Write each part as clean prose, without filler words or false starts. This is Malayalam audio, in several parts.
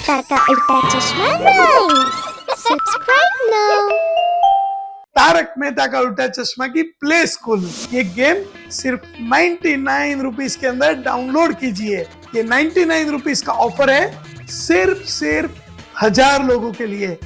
सरकार का उल्टा चश्मा rhymes. Subscribe now. Taarak Mehta Ka उल्टा चश्मा की प्ले स्कूल, ये गेम सिर्फ 99 रुपीज के अंदर डाउनलोड कीजिए। ये 99 रुपीज का ऑफर है, सिर्फ 1000 लोगों के लिए।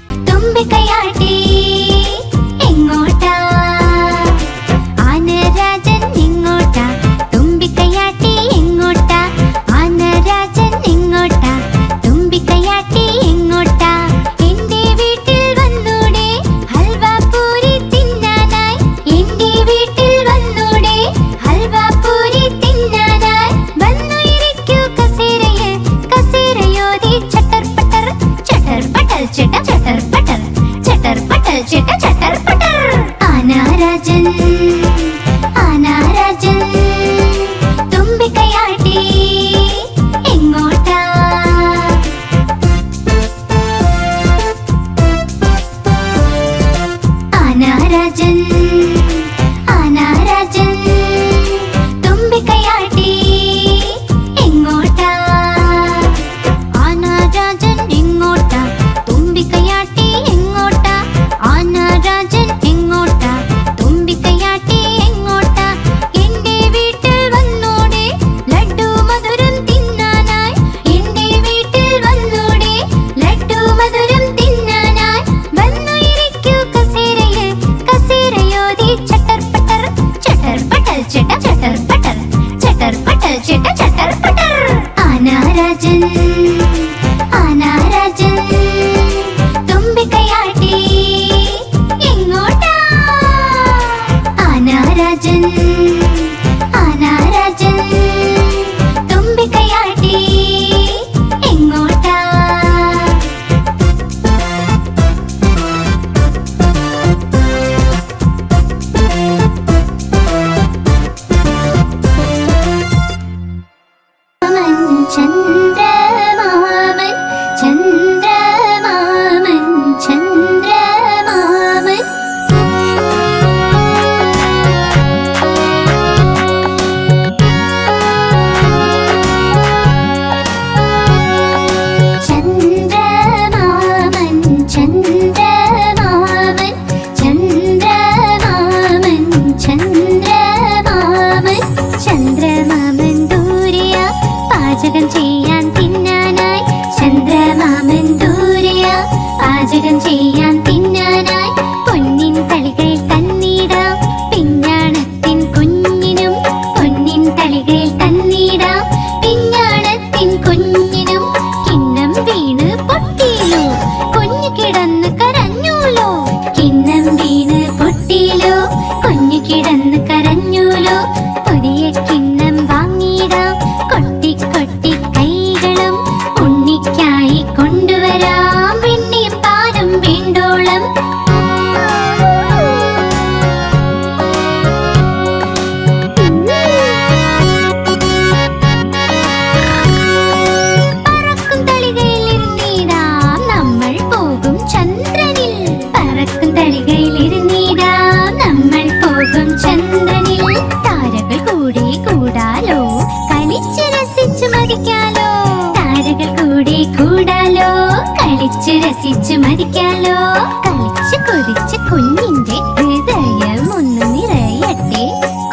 രസിച്ചു മരിക്കാലോ, കളിച്ചു കൊതിച്ച് കുഞ്ഞിന്റെ ഹൃദയം ഒന്ന് നിറയട്ടെ.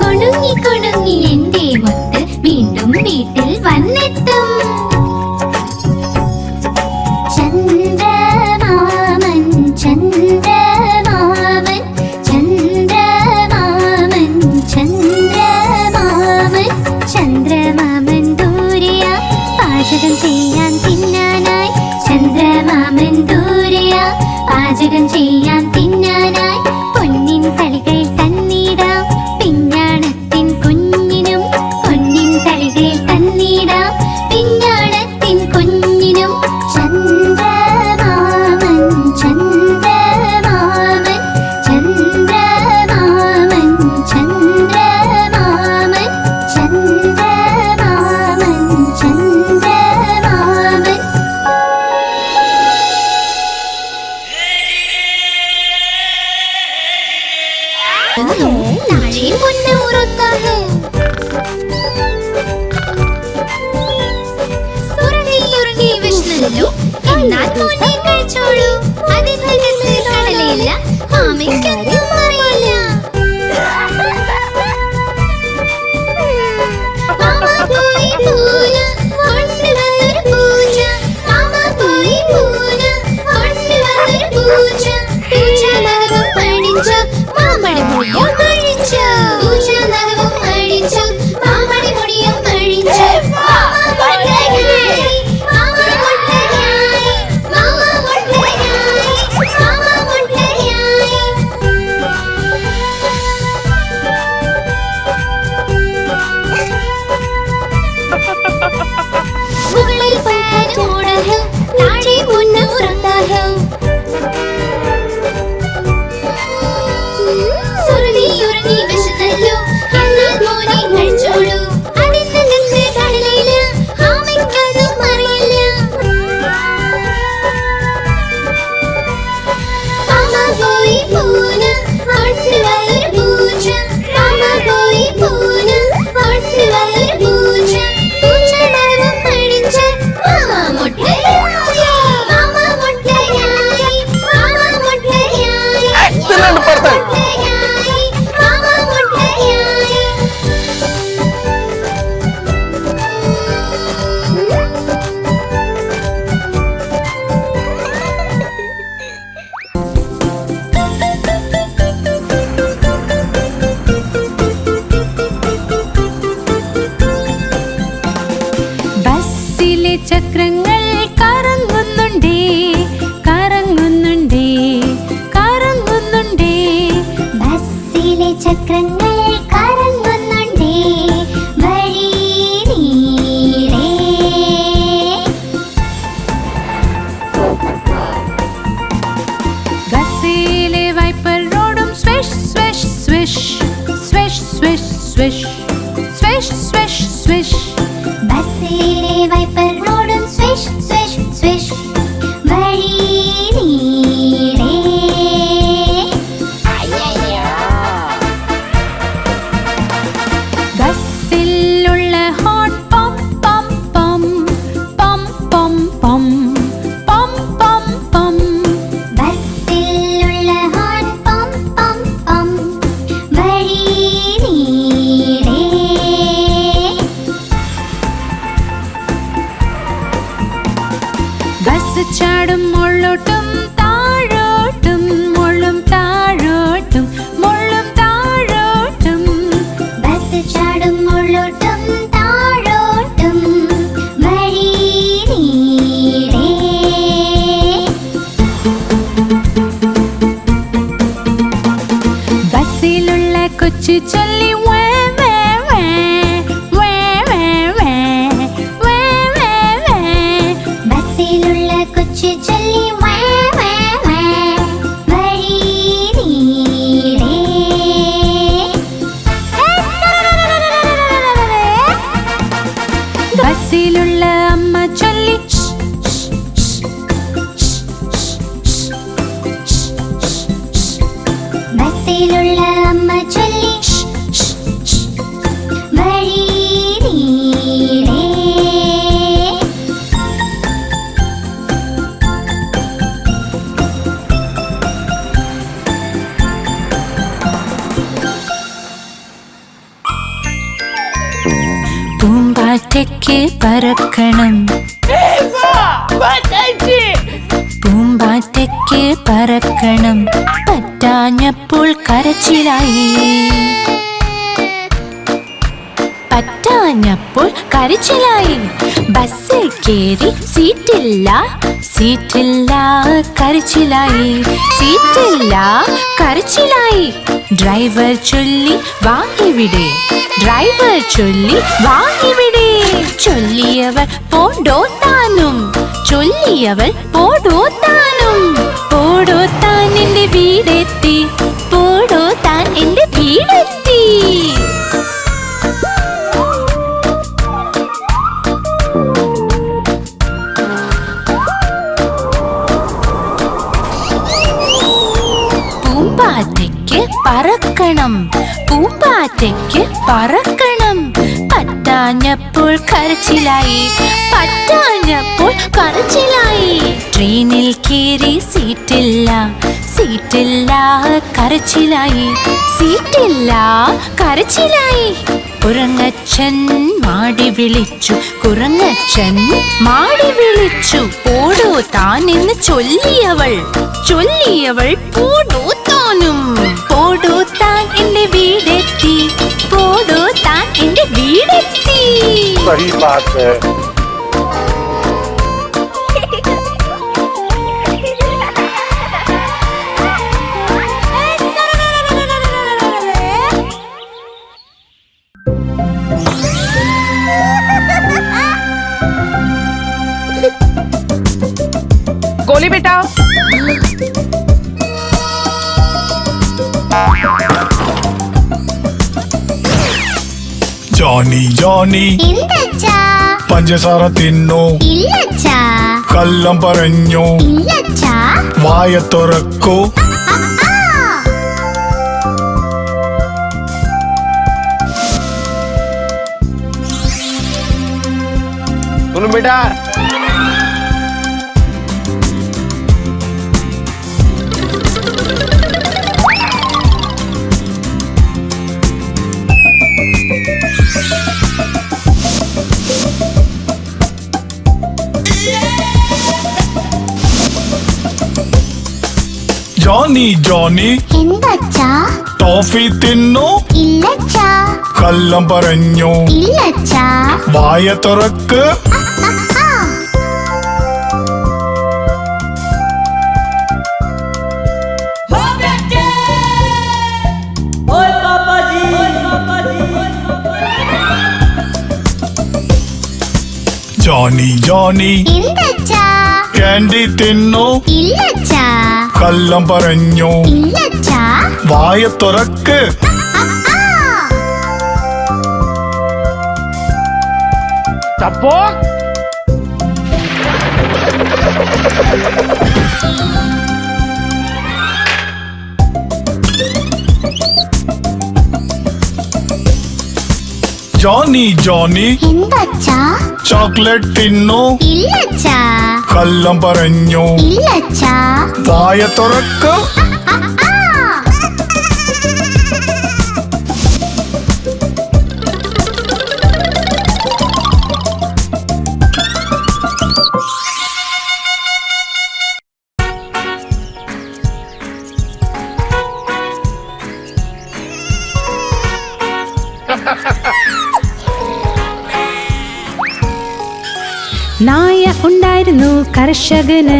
കുണുങ്ങി കുണുങ്ങി എന്റെ മുത്ത് വീണ്ടും വീട്ടിൽ വന്നെത്തും. ചന്ദ്രമാമൻ ചന്ദ്രമാമൻ ചന്ദ്രമാമൻ ചന്ദ്രമാമൻ ചന്ദ്രമാമൻ ദൂരെയാ പാചകം ചെയ്യാൻ തിന്നാനായി. ചന്ദ്രമാമൻ ദൂരെയാ പാചകം ചെയ്യാൻ തിന്നാനായി. പൊന്നിൻ തളികയിൽ തന്നിടാം പിഞ്ഞാണത്തിൻ കുഞ്ഞിനും, പൊന്നിൻ തളികയിൽ തന്നിടാം. എന്നാൽ മോനെ കഴിച്ചോളൂ. അതിനകത്ത് കടലയില്ല, ആമയ്ക്കൊന്നും അറിയില്ല. മാമ പോയി പൂന കൊണ്ടുവന്നൊരു പൂച്ച. മാമ പോയി പൂന കൊണ്ടുവന്നൊരു പൂച്ച. പൂച്ച നഖവും അടിച്ചു, മാമടി മുടിയും അഴിച്ചു. പൂച്ച നഖവും അടിച്ചു, മാമടി മുടിയും അഴിച്ചു. മാമ മുട്ടയായി, മാമ മുട്ടയായി, മാമ മുട്ടയായി, മാമ മുട്ടയായി. മുകളിൽ ഫാൻ ഓടുന്നു, താഴെ പൊന്നു ഉറങ്ങാലോ. സുറുതി ഉറങ്ങി വിശന്നല്ലോ, എന്നാൽ മോനെ കഴിച്ചോളൂ. അതിനകത്ത് കടലയില്ല, ആമയ്ക്കതും അറിയില്ല. മാമ പോയി പൂന കൊണ്ടുവന്നൊരു പൂച്ച. മാമ പോയി പൂന കൊണ്ടുവന്നൊരു പൂച്ച. പൂച്ച നഖവും അഴിച്ച്, മാമ മുട്ടയായി, മാമ മുട്ടയായി, മാമ മുട്ടയായി, മാമ മുട്ടയായി, മാമ മുട്ടയായി. ബസ്സിലെ ചക്രങ്ങൾ കറങ്ങുന്നുണ്ടേ, കറങ്ങുന്നുണ്ടേ, കറങ്ങുന്നുണ്ടേ. ബസ്സിലെ ചക്രങ്ങൾ കറങ്ങുന്നുണ്ടേ, വഴി നീളെ. ബസ്സിലെ വൈപ്പർ റോഡും swish swish swish swish swish swish swish swish swish. ബസ്സിലെ വൈപ്പർ റോഡും സ്വിഷ് സ്വിഷ് സ്വിഷ്, വഴി നീളെ. ബസ്സിലുള്ള ഹോൺ പം പം പം പം പം പം പം പം പം. ബസ്സിലുള്ള ഹോൺ പം പം പം, വഴി നീളെ. ബസ് ചാടും മുള്ളോട്ടും താഴോട്ടും, മുള്ളും താഴോട്ടും, മുള്ളും താഴോട്ടും. ബസ് ചാടും മുള്ളോട്ടും താഴോട്ടും, വഴി നീളെ. ബസ്സിലുള്ള കൊച്ചു ചൊല്ലി വേ വേ വേ വേ വേ വേ വേ വേ വേ. ബസ്സിലുള്ള കൊച്ചു ചൊല്ലി വേ വേ വേ, വഴി നീളെ. ബസ്സിലുള്ള അമ്മ ചൊല്ലി ഷ്, ഷ്, ഷ്, ഷ്, ഷ്, ഷ്, ഷ്. ബസ്സിലുള്ള അമ്മ ചൊല്ലി ഷ്, ഷ്, ഷ്. വഴി നീളെ. പൂമ്പാറ്റയ്ക്ക് പറക്കണം, പൂമ്പാറ്റയ്ക്ക് പറക്കണം, പറ്റാഞ്ഞപ്പോൾ കരച്ചിലായി, പറ്റാഞ്ഞപ്പോൾ കരച്ചിലായി. ബസ്സിൽ കേറി സീറ്റില്ല, സീറ്റില്ല കരച്ചിലായി, സീറ്റില്ല കരച്ചിലായി. ഡ്രൈവർ ചൊല്ലി വാ ഇവിടെ, ഡ്രൈവർ ചൊല്ലി വാ ഇവിടെ. ചൊല്ലിയവൾ പോടോ താനും, ചൊല്ലിയവൾ പോടോ താനും. പോടോ താൻ എന്റെ വീടെത്തി, പോടോ താൻ എന്റെ വീടെത്തി. പൂമ്പാറ്റയ്ക്ക് പറക്കണം, പൂമ്പാറ്റയ്ക്ക് പറക്കണം, പറ്റാഞ്ഞപ്പോൾ പറ്റാഞ്ഞപ്പോൾ കരച്ചിലായി, പറ്റാഞ്ഞപ്പോൾ കരച്ചിലായി. ട്രെയിനിൽ കയറി സീറ്റില്ല, സീറ്റില്ല കരച്ചിലായി, സീറ്റില്ല കരച്ചിലായി. കുരങ്ങച്ചൻ മാടി വിളിച്ചു, കുരങ്ങച്ചൻ മാടി വിളിച്ചു. പോടോ താൻ എന്ന് ചൊല്ലിയവൾ, ചൊല്ലിയവൾ പോടോ താനും. പോടോ താൻ എന്റെ വീടെത്തി, പോടോ താൻ എന്റെ വീടെത്തി. सही बात है. गोली बेटा. ജോണി ജോണി എന്തച്ചാ? പഞ്ചസാര തിന്നു, ഇല്ലച്ചാ. കള്ളം പറഞ്ഞു, ഇല്ലച്ചാ. വായ തുറക്കൂ. सुन बेटा, ജോണി ജോണി എന്തച്ചാ? ടോഫി തിന്നു, ഇല്ലച്ചാ. കള്ളം പറഞ്ഞു, ഇല്ലച്ചാ. വായ തുറക്ക്. Johnny Johnny എന്തച്ചാ? ക്യാൻഡി തിന്നു, ഇല്ലച്ചാ. കള്ളം പറഞ്ഞു, ഇല്ലച്ചാ. വായ തുറക്ക്. चपोक. ജോണി ജോണി എന്തച്ചാ? ചോക്ലേറ്റ് തിന്നു, ഇല്ലച്ചാ. കള്ളം പറഞ്ഞു, ഇല്ലച്ചാ. വായ തുറക്ക്. നായ ഉണ്ടായിരുന്നു കർഷകന്,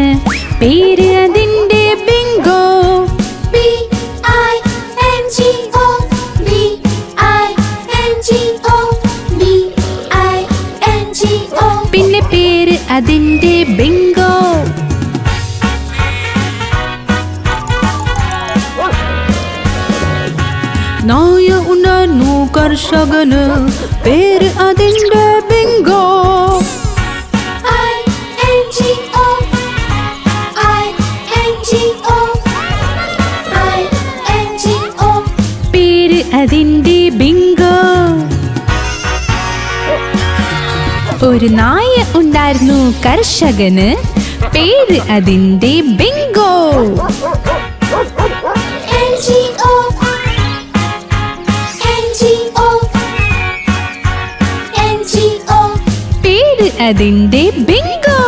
പേര് അതിന്റെ ബിങ്കോ. B-I-N-G-O, B-I-N-G-O, B-I-N-G-O. പിന്നെ പേര് അതിന്റെ ബിങ്കോ. നായ ഉണ്ടായിരുന്നു കർഷകന്, പേര് അതിന്റെ ബിങ്കോ. I-N-G-O, I-N-G-O, I-N-G-O. പേര് അതിന്റെ ബിങ്കോ. ഒരു നായ ഉണ്ടായിരുന്നു കർഷകന്, പേര് അതിന്റെ ബിങ്കോ. N-G-O, N-G-O, N-G-O. പേര് അതിന്റെ ബിങ്കോ.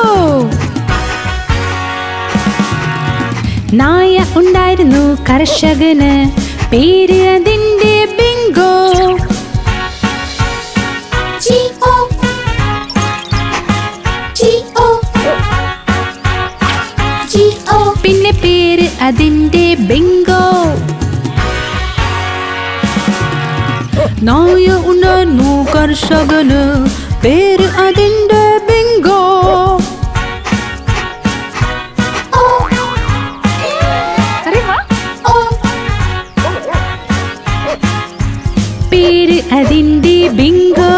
നായ ഉണ്ടായിരുന്നു കർഷകന്, പേര് അതിന്റെ ബിങ്കോ. G-O, G-O, G-O. പിന്നെ പേര് അതിന്റെ ബിങ്കോ. നായ ഉണ്ടായിരുന്നു കർഷകന്, പേര് അതിന്റെ ബിങ്കോ. പേര് അതിന്റെ ബിങ്കോ.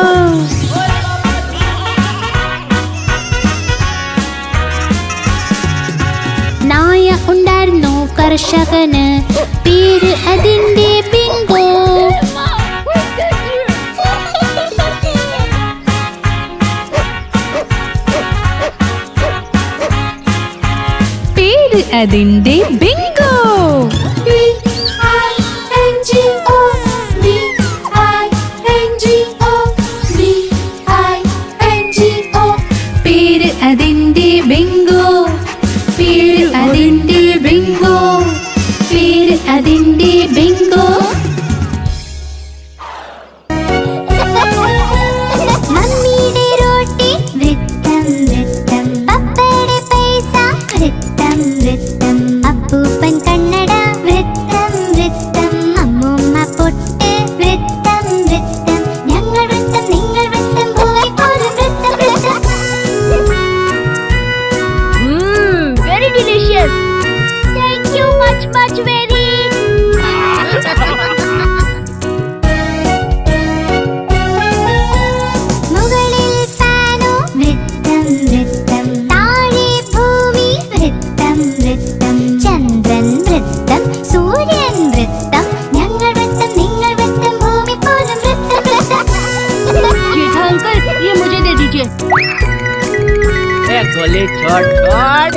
നായ ഉണ്ടായിരുന്നു കർഷകന്, പേര് അതിന്റെ ബിങ്കോ. പേര് അതിന്റെ ബിങ്കോ. B-I-N-G-O, B-I-N-G-O, B-I-N-G-O. പേര് അതിന്റെ ബിങ്കോ, പേര് അതിന്റെ ബിങ്കോ, പേര് അതിന്റെ ബിങ്കോ. മമ്മിയുടെ റോട്ടി വൃത്തം വൃത്തം, പപ്പയുടെ പൈസ വൃത്തം വൃത്തം, അപ്പൂപ്പൻ കണ്ണട വൃത്തം വൃത്തം, അമ്മൂമ്മ പൊട്ട് വൃത്തം വൃത്തം, ഞങ്ങൾ വൃത്തം നിങ്ങൾ വൃത്തം, ഭൂമി പോലും വൃത്തം വൃത്തം. Very delicious. Thank you much very. മുകളിൽ ഫാനോ വൃത്തം വൃത്തം, താഴെ ഭൂമി വൃത്തം വൃത്തം, ചന്ദ്രൻ വൃത്തം സൂര്യൻ വൃത്തം, ഞങ്ങൾ വൃത്തം നിങ്ങൾ വൃത്തം, ഭൂമി പോലും വൃത്തം വൃത്തം. जेठा अंकल ये मुझे दे दीजिए. गोली छोड़ छोड़.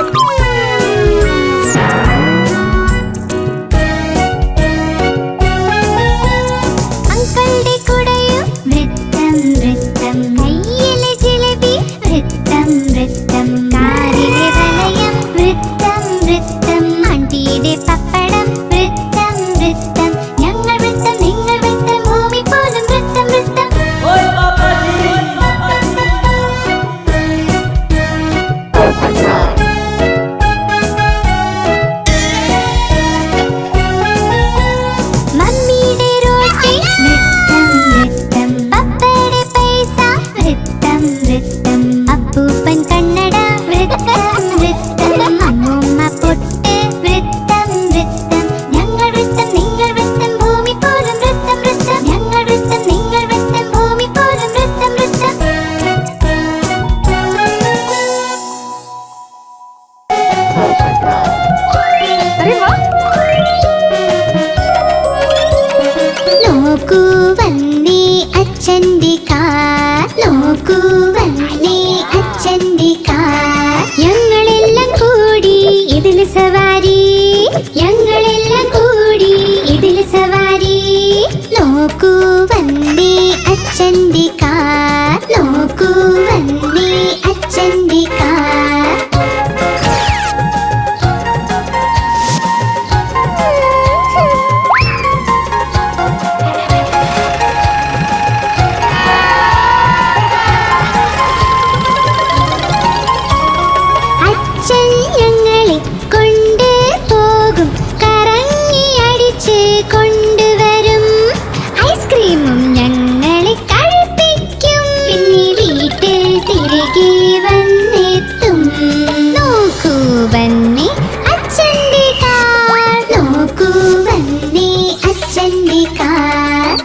അങ്കിളുടെ കുടയും വൃത്തം വൃത്തം, കയ്യിലെ ജിലേബി വൃത്തം വൃത്തം, കാറിലെ വലയം വൃത്തം വൃത്തം, ആണ്ടിയുടെ പപ്പടം വൃത്തം വൃത്തം, ഞങ്ങൾ വൃത്തം നിങ്ങൾ വൃത്തം, ഭൂമി പോലും വൃത്തം വൃത്തം. മമ്മിയുടെ റോട്ടി വൃത്തം വൃത്തം, പപ്പയുടെ പൈസ വൃത്തം വൃത്തം, അപ്പൂപ്പൻ കണ്ണട വൃത്തം വൃത്തം, അമ്മൂമ്മ പൊട്ട് വൃത്തം വൃത്തം, ഞങ്ങൾ വൃത്തം നിങ്ങൾ വൃത്തം, ഭൂമി പോലും വൃത്തം വൃത്തം, ഞങ്ങൾ വൃത്തം നിങ്ങൾ വൃത്തം, ഭൂമി പോലും വൃത്തം വൃത്തം. നോക്കൂ വന്നേ അച്ഛന്റെ കാർ, നോക്കൂ വന്നേ അച്ഛന്റെ കാർ, ഞങ്ങളെല്ലാം കൂടി ഇതിൽ സവാരി, ഞങ്ങളെല്ലാം കൂടി ഇതിൽ സവാരി. നോക്കൂ വന്നേ അച്ഛന്റെ കാർ, നോക്കൂ വന്നേ അച്ഛന്റെ കാർ. അച്ഛൻ ഞങ്ങളെ കൊണ്ട് പോകും, കറങ്ങി അടിച്ച് കൊണ്ടുവരും, ഐസ്ക്രീമും ഞങ്ങളെ കഴിപ്പിക്കും, പിന്നെ വീട്ടിൽ തിരികെ വന്നെത്തും. നോക്കൂ വന്നേ അച്ഛന്റെ കാർ, നോക്കൂ വന്നേ അച്ഛന്റെ കാർ.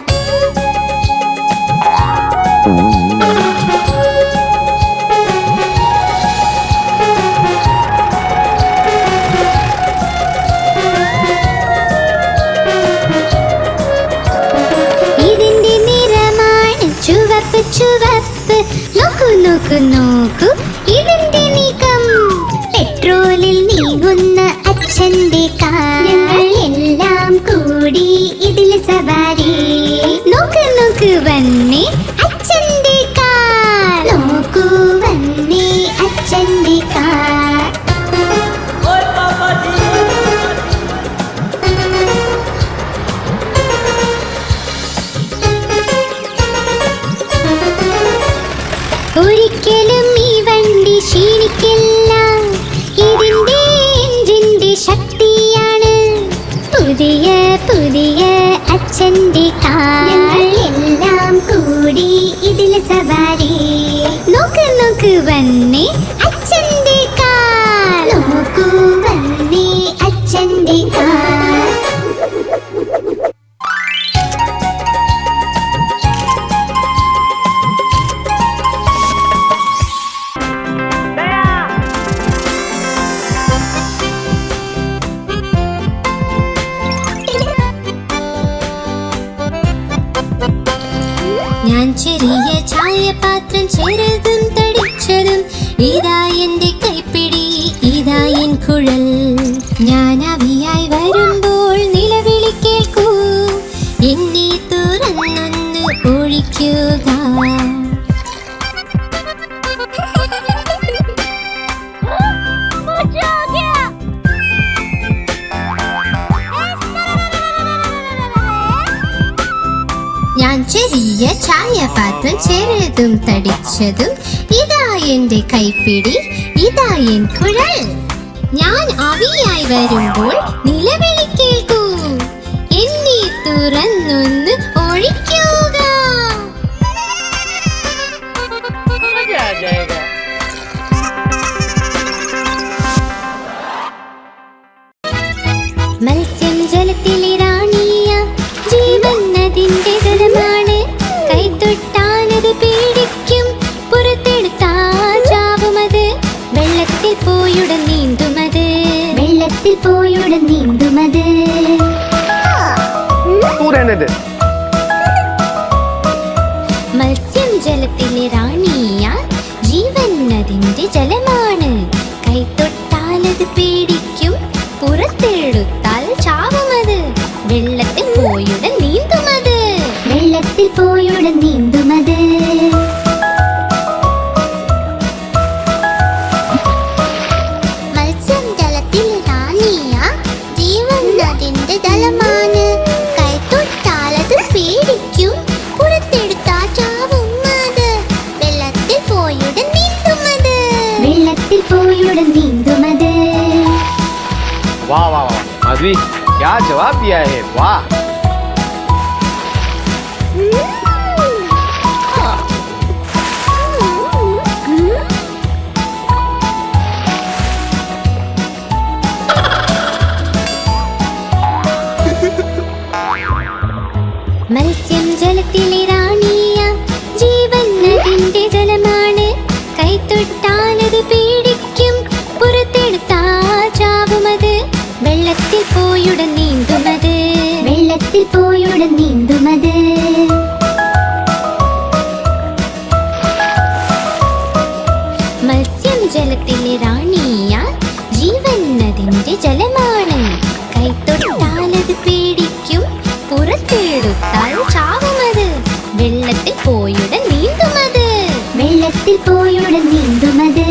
ഇതിന്റെ നിറമാണ് ചുവപ്പ് ചുവപ്പ്, നോക്കൂ നോക്കൂ നോക്കൂ ഇതിന്റെ നീക്കം, പെട്രോളിൽ നീങ്ങുന്ന അച്ഛന്റെ കാർ, ഞങ്ങൾ എല്ലാം കൂടി ഇതിൽ സവാരി. നോക്ക് നോക്ക് വന്നേ അച്ഛന്റെ കാർ, നോക്കൂ വന്നേ അച്ഛന്റെ കാർ. ഒരിക്കലും ഈ വണ്ടി ക്ഷീണിക്കില്ല, ഇതിന്റെ എഞ്ചിന്റെ ശക്തിയാണ്, പുതിയ പുതിയ അച്ഛന്റെ കാർ, ഞങ്ങൾ എല്ലാം കൂടി ഇതിൽ സവാരി. നോക്ക് നോക്ക് വന്നേ അച്ഛന്റെ കാർ, നോക്കൂ വന്നേ അച്ഛന്റെ കാർ. ഞാൻ ചെറിയ ചായപാത്രം ചെറുതും തടിച്ചതും, ഇതാ എന്റെ കൈപ്പിടി ഇതാ എൻ കുഴൽ. ചായപാത്രം ചെറുതും തടിച്ചതും, ഇതാ എന്റെ കൈപ്പിടി, ഇതാ എൻ കുഴൽ. ഞാൻ ആവിയായി വരുമ്പോൾ നിലവിളി കേൾക്കൂ, എന്നെ തുറന്നൊന്ന് ഒഴിക്കുക. മത്സ്യം ജലത്തിലെ റാണിയ, ജീവൻ അതിന്റെ ജലമാണ്. കൈതൊട്ടാലത് പേടിക്കും, പുറത്തെടുത്താൽ ചാവുമത്. വെള്ളത്തിൽ പോയുടൻ നീന്തുമത്, വെള്ളത്തിൽ പോയുടൻ നീന്തുമത്. മത്സ്യം ജലത്തിലെ റാണിയ, ജീവൻ അതിന്റെ ജലമാണ്. കൈതൊട്ടാലത് പേടിക്കും, പുറത്തെടുത്താൽ ചാവുമത്. വെള്ളത്തിൽ പോയുടൻ നീന്തുമത്, വെള്ളത്തിൽ പോയുടൻ നീന്തുമത്. മത്സ്യം ജലത്തിൽ റാണിയ, ജീവൻ അതിന്റെ ജലമാണ്. കൈതൊട്ടാലത് പേടിക്കും, പുറത്തെടുത്താൽ ചാവുമത്. വെള്ളത്തിൽ പോയുടൻ നീന്തുമത്, വെള്ളത്തിൽ പോയുടൻ നീന്തുമത്. वाह वाह वाह माधवी, क्या जवाब दिया है, वाह. മത്സ്യം ജലത്തിലെ റാണിയ, ജീവൻ അതിന്റെ ജലമാണ്. കൈതൊട്ടാലത് പേടിക്കും, പുറത്തെടുത്താൽ ചാവുമത്. വെള്ളത്തിൽ പോയുടൻ നീന്തുമത്, വെള്ളത്തിൽ പോയുടൻ നീന്തുമത്. മത്സ്യം ജലത്തിലെ റാണിയ, ജീവൻ അതിന്റെ ജലമാണ്. കൈതൊട്ടാലത് പേടിക്കും, പുറത്തെടുത്താൽ ചാവുമത്. വെള്ളത്തിൽ പോയുടൻ നീന്തുമത്, വെള്ളത്തിൽ പോയുടൻ നീന്തുമത്.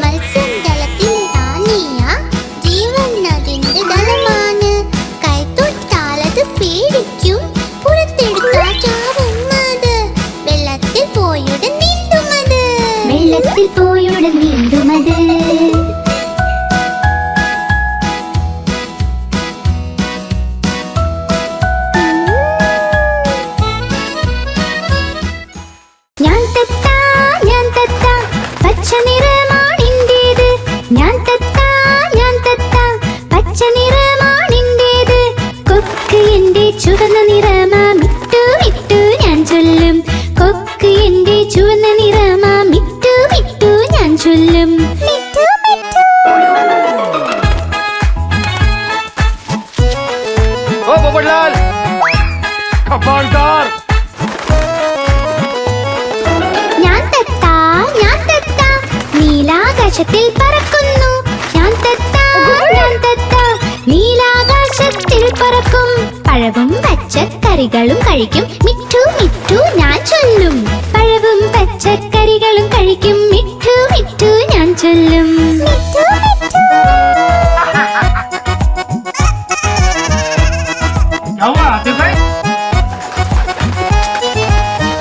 മത്സ്യം ജലത്തിൽ റാണിയ, ജീവൻ അതിന്റെ ജലമാണ്. കൈതൊട്ടാലത് പേടിക്കും, പുറത്തെടുത്താൽ ചാവുമത്. വെള്ളത്തിൽ പോയുടൻ നീന്തുമത്, വെള്ളത്തിൽ പോയുടൻ നീന്തുമത്. ഞാൻ തത്ത പച്ച നിറമാണിൻ്റേത്. ഞാൻ തത്ത പച്ച നിറമാണിൻ്റേത്. കൊക്ക് എന്റെ ചുവന്ന നിറമാ, മിട്ടു മിട്ടു ഞാൻ ചൊല്ലും. കൊക്ക് എന്റെ ചുവന്ന നിറമാ, മിട്ടു മിട്ടു ഞാൻ ചൊല്ലും. മിട്ടു മിട്ടു. ओ पोपटलाल, कमांडर. ഞാൻ തത്ത നീലാകാശത്തിൽ പറക്കുന്നു. ഞാൻ തത്ത നീലാകാശത്തിൽ പറക്കും. പഴവും പച്ചക്കറികളും കഴിക്കും, മിട്ടു മിട്ടു ഞാൻ ചൊല്ലും. പഴവും പച്ചക്കറികളും കഴിക്കും, മിട്ടു മിട്ടു ഞാൻ ചൊല്ലും. മിട്ടു മിട്ടു.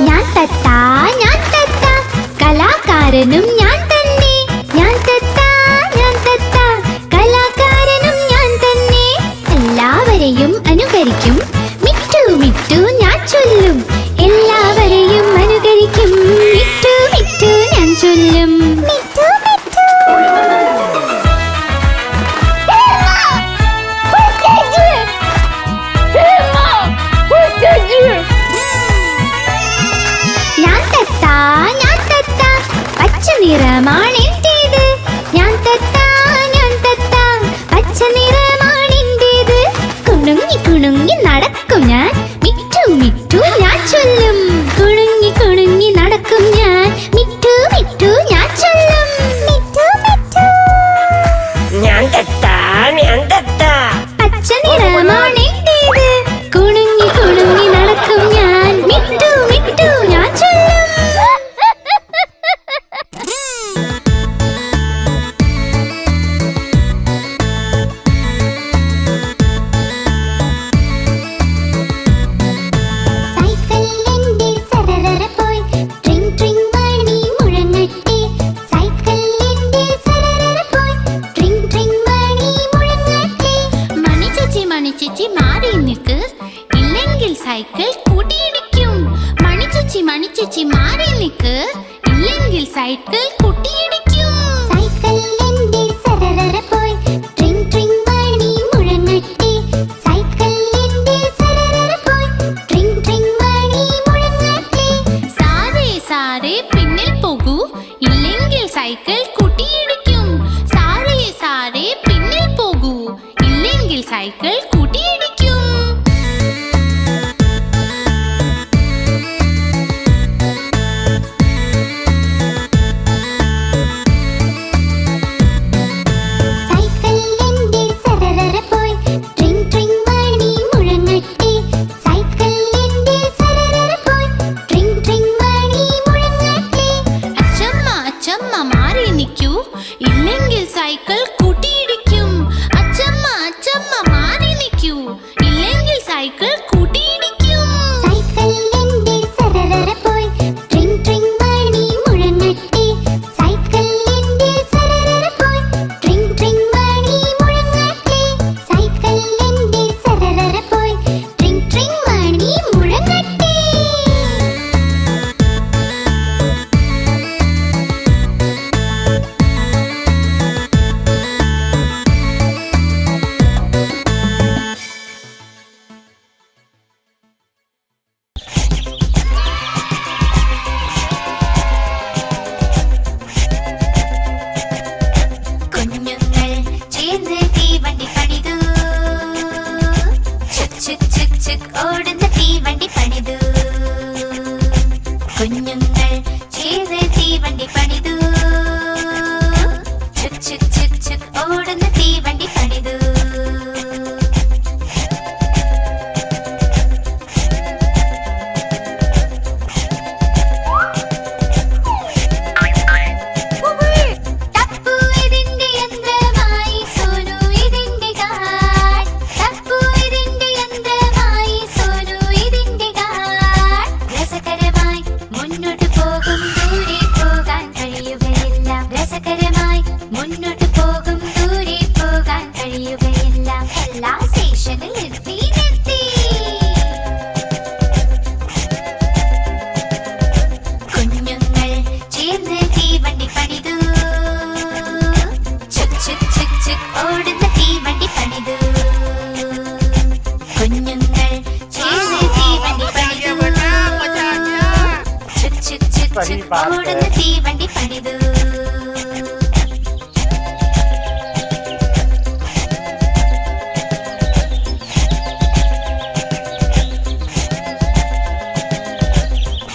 ഞാൻ തത്ത കലാകാരനും ഞാൻ തന്നെ. ഞാൻ തത്ത കലാകാരനും ഞാൻ തന്നെ. എല്ലാവരെയും അനുകരിക്കും, മിട്ടു മിട്ടു ഞാൻ ചൊല്ലും. എല്ലാവരെയും അനുകരിക്കും, മിട്ടു മിട്ടു ഞാൻ ചൊല്ലും. മിട്ടു മിട്ടു. ഞാൻ തത്ത പച്ച നിറമാണെൻ്റേത്. ഞാൻ തത്ത പച്ച നിറമാണെൻ്റേത്. കുണുങ്ങി കുണുങ്ങി നടക്കും ഞാൻ, മിട്ടു മിട്ടു ഞാൻ ചൊല്ലും. കുണുങ്ങി കുണുങ്ങി നടക്കും സൈക്കിൾ കൂട്ടിയിടിക്കും. മണിച്ചേച്ചി മാറി നിക്ക്, ഇല്ലെങ്കിൽ സൈക്കിൾ കൂട്ടിയിടിക്കും. സൈക്കിൾ എന്റെ സരസര പോയി ട്രിങ് ട്രിങ് മണി മുഴങ്ങട്ടെ. സൈക്കിൾ എന്റെ സരസര പോയി ട്രിങ് ട്രിങ് മണി മുഴങ്ങട്ടെ. സാരേ പിന്നിൽ പോകൂ, ഇല്ലെങ്കിൽ സൈക്കിൾ കൂട്ടിയിടിക്കും. സാരേ പിന്നിൽ പോകൂ, ഇല്ലെങ്കിൽ സൈക്കിൾ കൂട്ടിയിടിക്കും. സൈക്കിൾ എന്റെ സരസര പോയി ട്രിങ് ട്രിങ് മണി മുഴങ്ങട്ടെ. സൈക്കിൾ എന്റെ സരസര പോയി ട്രിങ് ട്രിങ് മണി മുഴങ്ങട്ടെ. അച്ചമ്മ മാറി നിൽക്കൂ, ഇല്ലെങ്കിൽ സൈക്കിൾ കൂട്ടിയിടിക്കും. അച്ചമ്മ മാറി നിൽക്കൂ, ഇല്ലെങ്കിൽ സൈക്കിൾ കൂട്ടിയിടിക്കും. സൈക്കിൾ എന്റെ സരസര പോയി ട്രിങ് ട്രിങ് മണി മുഴങ്ങട്ടെ. സൈക്കിൾ എന്റെ സരസര പോയി ട്രിങ് ട്രിങ് മണി മുഴങ്ങട്ടെ. സൈക്കിൾ എന്റെ സരസര പോയി ട്രിങ് ട്രിങ് മണി മുഴങ്ങട്ടെ. കുഞ്ഞുങ്ങൾ ചേർന്ന് തീവണ്ടി പണിതു. ചുക് ഓടുന്ന തീവണ്ടി പണിതു. കുഞ്ഞുങ്ങൾ ചേർന്ന് തീവണ്ടി പണിതു. ചുക് ഓടുന്ന തീവണ്ടി പണിതു. ടപ്പു ഇതിന്റെ യന്ത്രമായി, സോനു ഇതിന്റെ കാർ. ടപ്പു ഇതിന്റെ യന്ത്രമായി, സോനു ഇതിന്റെ കാർ. രസകരമായി മുന്നോട്ട് പോകും, ദൂരെ പോകാൻ കഴിയുകയില്ല. രസകരമായി മുന്നോട്ട് പോകും, ദൂരെ പോകാൻ കഴിയുകയില്ല. എല്ലാ സ്റ്റേഷനിൽ നിർത്തി. കുഞ്ഞുങ്ങൾ ചേർന്ന് തീവണ്ടി പണിതു. ചുക് ഓടുന്ന തീവണ്ടി പണിതു. കുഞ്ഞുങ്ങൾ ചേർന്ന് തീവണ്ടി പണിതു. ചുക് ഓടുന്ന തീവണ്ടി പണിതു.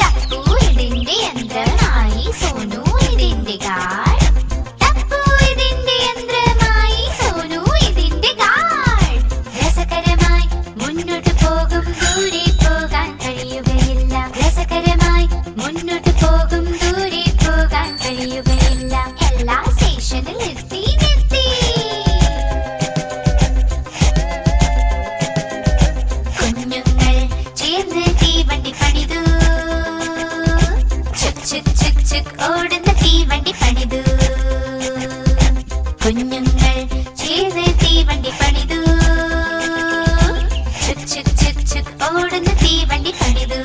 ടപ്പു ഇതിന്റെ യന്ത്രമായി, സോനു ഇതിന്റെ കാർ. ടപ്പു ഇതിന്റെ യന്ത്രമായി, സോനു ഇതിന്റെ കാർ. രസകരമായി മുന്നോട്ട് പോകും, ദൂരെ പോകാൻ കഴിയുകയില്ല. രസകരമായി മുന്നോട്ട് പോകും, ദൂരെ പോകാൻ കഴിയുകയില്ല. എല്ലാ സ്റ്റേഷനിൽ നിർത്തി. കുഞ്ഞുങ്ങൾ ചേർന്ന് തീവണ്ടി പണിതു. ചുക് ഓടുന്ന തീവണ്ടി പണിതു. കുഞ്ഞുങ്ങൾ ചേർന്ന് തീവണ്ടി പണിതു. ചുക് ഓടുന്ന തീവണ്ടി പണിതു.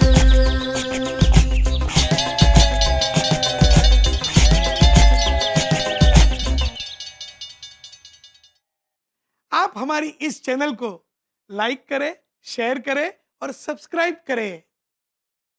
आप हमारी इस चैनल को लाइक करें, शेयर करें और सब्सक्राइब करें।